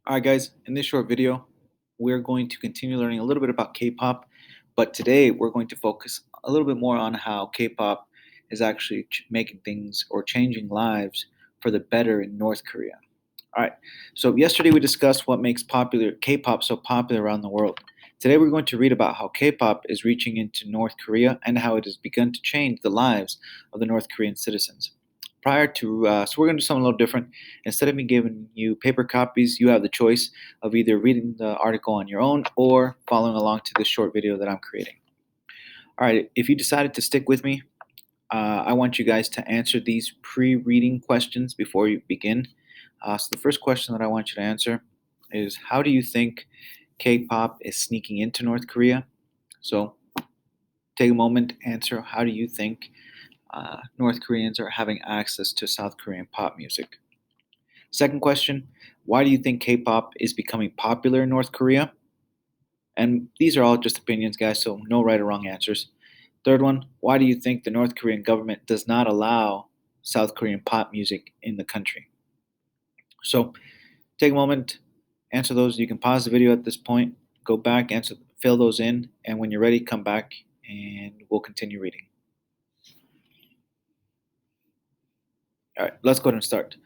Alright guys, in this short video, we're going to continue learning a little bit about K-pop, but today we're going to focus a little bit more on how K-pop is actually making things or changing lives for the better in North Korea. Alright, so yesterday we discussed what makes popular K-pop so popular around the world. Today we're going to read about how K-pop is reaching into North Korea and how it has begun to change the lives of the North Korean citizens. So we're going to do something a little different. Instead of me giving you paper copies, you have the choice of either reading the article on your own or following along to this short video that I'm creating. All right, if you decided to stick with me, I want you guys to answer these pre-reading questions before you begin. So the first question that I want you to answer is, how do you think K-pop is sneaking into North Korea? So take a moment, answer, how do you think North Koreans are having access to South Korean pop music? Second question, why do you think K-pop is becoming popular in North Korea? And these are all just opinions, guys, so no right or wrong answers. Third one, why do you think the North Korean government does not allow South Korean pop music in the country? So take a moment, answer those. You can pause the video at this point, go back, fill those in, and when you're ready, come back and we'll continue reading. All right, let's go ahead and start.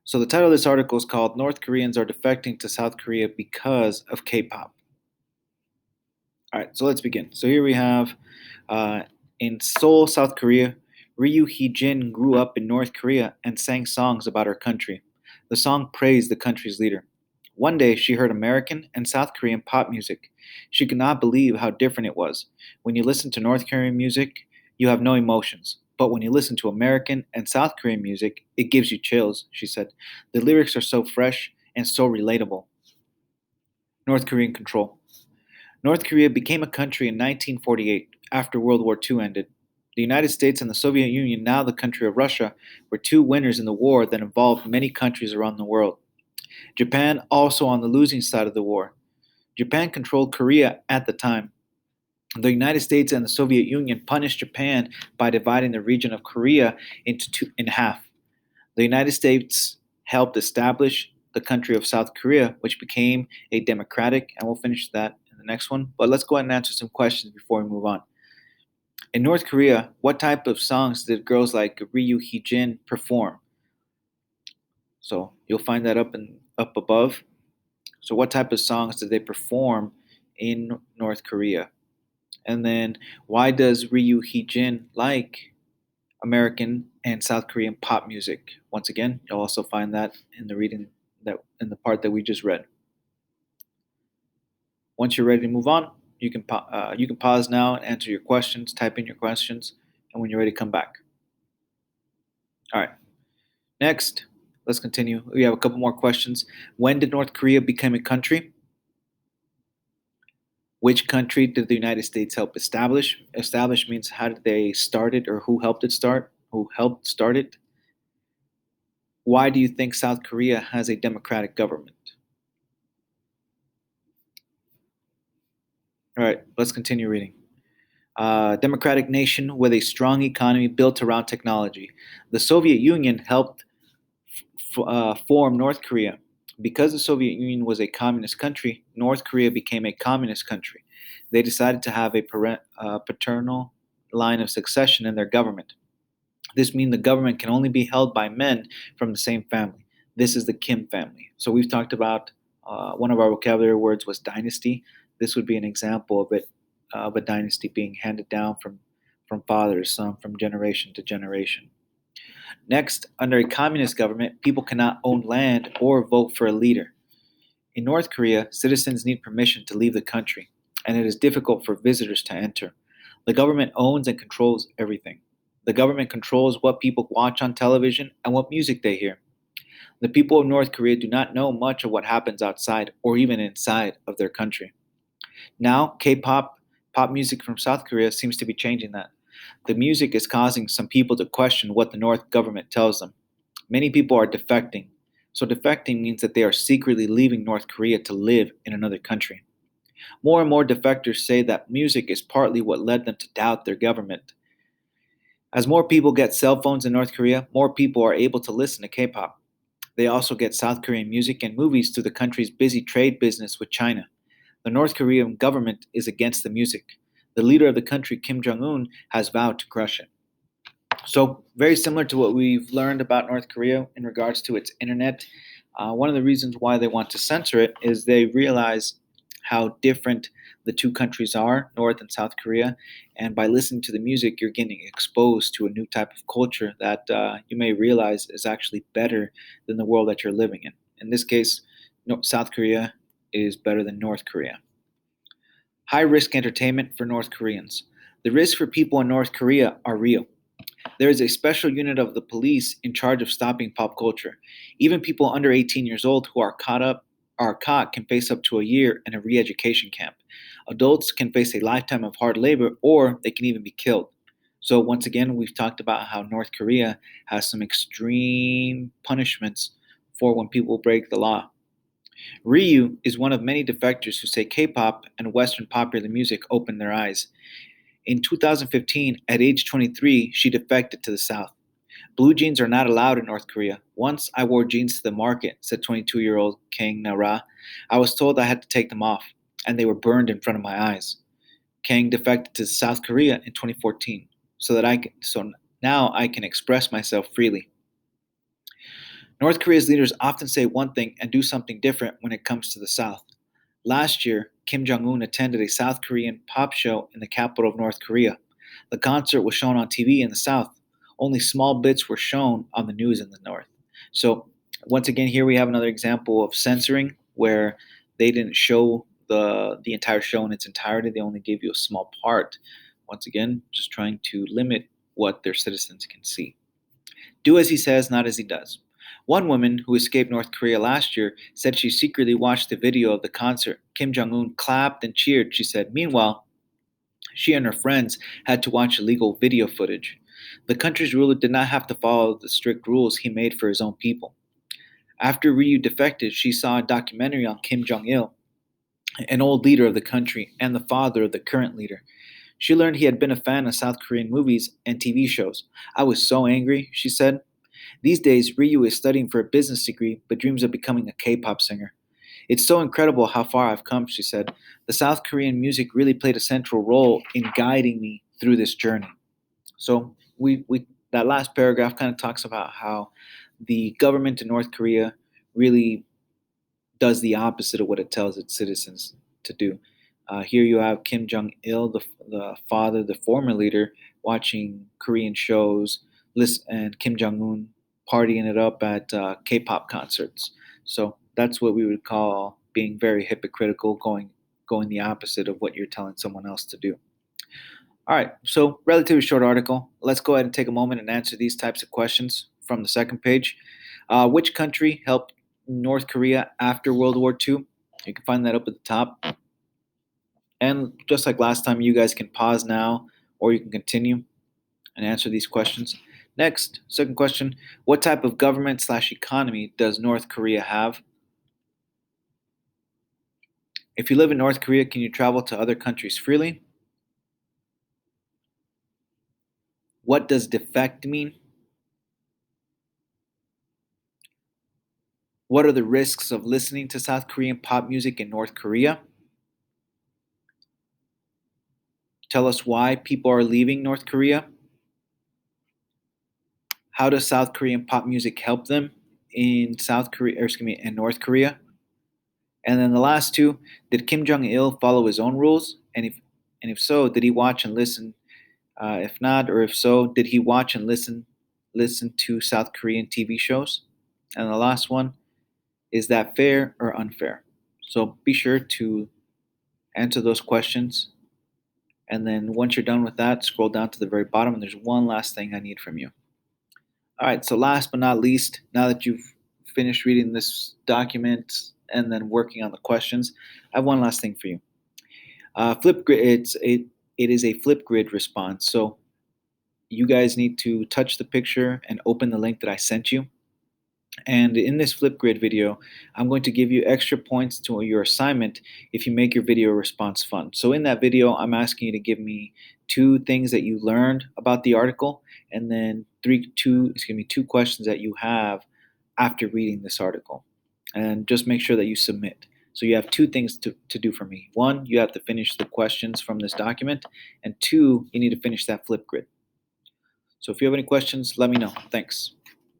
So the title of this article is called North Koreans Are Defecting to South Korea Because of K-pop. All right, so let's begin. So here we have in Seoul, South Korea, Ryu Hee-jin grew up in North Korea and sang songs about her country. The song praised the country's leader. One day, she heard American and South Korean pop music. She could not believe how different it was. When you listen to North Korean music, you have no emotions. But when you listen to American and South Korean music, it gives you chills, she said. The lyrics are so fresh and so relatable. North Korean control. North Korea became a country in 1948 after World War II ended. The United States and the Soviet Union, now the country of Russia, were two winners in the war that involved many countries around the world. Japan also on the losing side of the war. Japan controlled Korea at the time. The United States and the Soviet Union punished Japan by dividing the region of Korea in half. The United States helped establish the country of South Korea, which became a democratic, and we'll finish that in the next one. But let's go ahead and answer some questions before we move on. In North Korea, what type of songs did girls like Ryu Hee-jin perform? So you'll find that up above. So what type of songs did they perform in North Korea? And then why does Ryu Hee-jin like American and South Korean pop music? Once again, you'll also find that in the reading that in the part that we just read. Once you're ready to move on, you can pause now and answer your questions, type in your questions, and when you're ready, come back. All right. Next, let's continue. We have a couple more questions. When did North Korea become a country? Which country did the United States help establish? Establish means how did they start it or who helped it start? Who helped start it? Why do you think South Korea has a democratic government? All right, let's continue reading. Democratic nation with a strong economy built around technology. The Soviet Union helped form North Korea. Because the Soviet Union was a communist country, North Korea became a communist country. They decided to have a paternal line of succession in their government. This means the government can only be held by men from the same family. This is the Kim family. So we've talked about one of our vocabulary words was dynasty. This would be an example of it, of a dynasty being handed down from father to son, from generation to generation. Next, under a communist government, people cannot own land or vote for a leader. In North Korea, citizens need permission to leave the country, and it is difficult for visitors to enter. The government owns and controls everything. The government controls what people watch on television and what music they hear. The people of North Korea do not know much of what happens outside or even inside of their country. Now, K-pop, pop music from South Korea seems to be changing that. The music is causing some people to question what the North government tells them. Many people are defecting. So defecting means that they are secretly leaving North Korea to live in another country. More and more defectors say that music is partly what led them to doubt their government. As more people get cell phones in North Korea, more people are able to listen to K-pop. They also get South Korean music and movies through the country's busy trade business with China. The North Korean government is against the music. The leader of the country, Kim Jong un, has vowed to crush it. So, very similar to what we've learned about North Korea in regards to its internet. One of the reasons why they want to censor it is they realize how different the two countries are, North and South Korea. And by listening to the music, you're getting exposed to a new type of culture that you may realize is actually better than the world that you're living in. In this case, South Korea is better than North Korea. High risk entertainment for North Koreans. The risks for people in North Korea are real. There is a special unit of the police in charge of stopping pop culture. Even people under 18 years old who are caught can face up to a year in a re-education camp. Adults can face a lifetime of hard labor or they can even be killed. So once again, we've talked about how North Korea has some extreme punishments for when people break the law. Ryu is one of many defectors who say K-pop and Western popular music opened their eyes. In 2015, at age 23, she defected to the South. Blue jeans are not allowed in North Korea. Once I wore jeans to the market, said 22-year-old Kang Nara. I was told I had to take them off, and they were burned in front of my eyes. Kang defected to South Korea in 2014, so now I can express myself freely. North Korea's leaders often say one thing and do something different when it comes to the South. Last year, Kim Jong un attended a South Korean pop show in the capital of North Korea. The concert was shown on TV in the South. Only small bits were shown on the news in the North. So, once again, here we have another example of censoring where they didn't show the entire show in its entirety. They only gave you a small part. Once again, just trying to limit what their citizens can see. Do as he says, not as he does. One woman who escaped North Korea last year said she secretly watched the video of the concert. Kim Jong un clapped and cheered, she said. Meanwhile, she and her friends had to watch illegal video footage. The country's ruler did not have to follow the strict rules he made for his own people. After Ryu defected, she saw a documentary on Kim Jong il, an old leader of the country and the father of the current leader. She learned he had been a fan of South Korean movies and TV shows. I was so angry, she said. These days, Ryu is studying for a business degree but dreams of becoming a K-pop singer. It's so incredible how far I've come, she said. The South Korean music really played a central role in guiding me through this journey. So we that last paragraph kind of talks about how the government in North Korea really does the opposite of what it tells its citizens to do. Here you have Kim Jong Il, the father, the former leader, watching Korean shows, and Kim Jong Un partying it up at K-pop concerts. So that's what we would call being very hypocritical, going the opposite of what you're telling someone else to do. All right, so relatively short article. Let's go ahead and take a moment and answer these types of questions from the second page. Which country helped North Korea after World War II? You can find that up at the top. And just like last time, you guys can pause now or you can continue and answer these questions. Next, second question. What type of government/economy does North Korea have? If you live in North Korea, can you travel to other countries freely? What does defect mean? What are the risks of listening to South Korean pop music in North Korea? Tell us why people are leaving North Korea. How does South Korean pop music help them in in North Korea? And then the last two, did Kim Jong Il follow his own rules? And if so, did he watch and listen? If not, or if so, did he watch and listen to South Korean TV shows? And the last one, is that fair or unfair? So be sure to answer those questions. And then once you're done with that, scroll down to the very bottom, and there's one last thing I need from you. All right, so last but not least, now that you've finished reading this document and then working on the questions, I have one last thing for you. Flip grid, it is a flip grid response. So you guys need to touch the picture and open the link that I sent you. And in this Flipgrid video, I'm going to give you extra points to your assignment if you make your video response fun. So in that video, I'm asking you to give me two things that you learned about the article, and then two questions that you have after reading this article. And just make sure that you submit. So you have two things to do for me. One, you have to finish the questions from this document. And two, you need to finish that flip grid. So if you have any questions, let me know. Thanks.